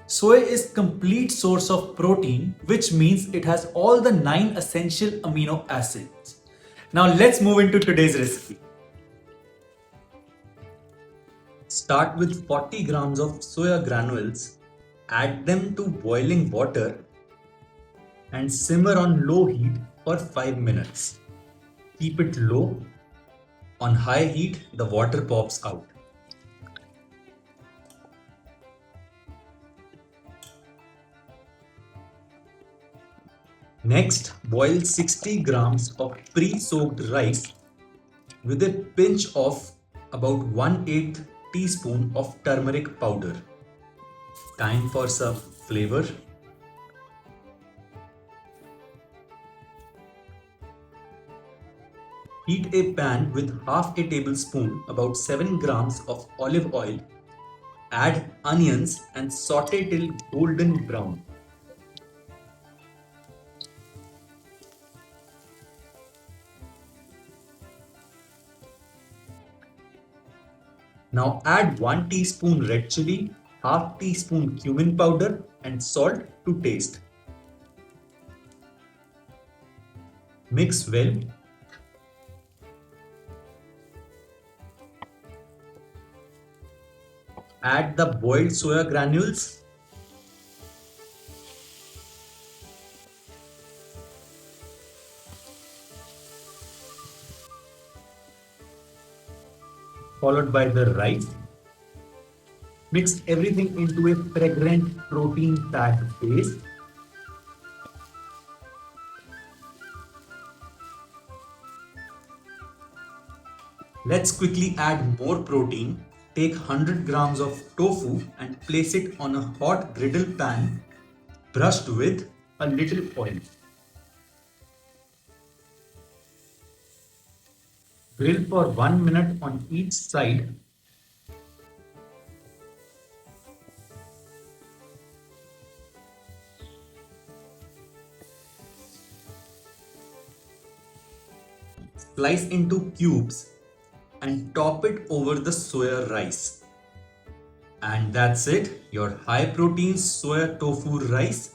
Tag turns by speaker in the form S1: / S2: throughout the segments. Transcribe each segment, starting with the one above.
S1: Soy is complete source of protein, which means it has all the 9 essential amino acids. Now let's move into today's recipe. Start with 40 grams of soya granules, add them to boiling water and simmer on low heat for 5 minutes. Keep it low. On high heat, the water pops out. Next, boil 60 grams of pre-soaked rice with a pinch of about 1/8 teaspoon of turmeric powder. Time for some flavor. Heat a pan with half a tablespoon, about 7 grams of olive oil. Add onions and saute till golden brown. Now add 1 teaspoon red chili, half teaspoon cumin powder and salt to taste. Mix well. Add the boiled soya granules. Followed by the rice. Mix everything into a fragrant protein-packed base. Let's quickly add more protein. Take 100 grams of tofu and place it on a hot griddle pan brushed with a little oil. Grill for 1 minute on each side. Slice into cubes and top it over the soya rice. And that's it. Your high protein soya tofu rice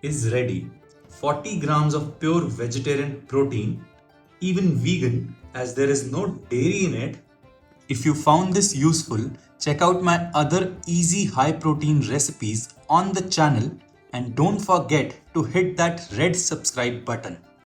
S1: is ready. 40 grams of pure vegetarian protein, even vegan as there is no dairy in it. If you found this useful, check out my other easy high protein recipes on the channel and don't forget to hit that red subscribe button.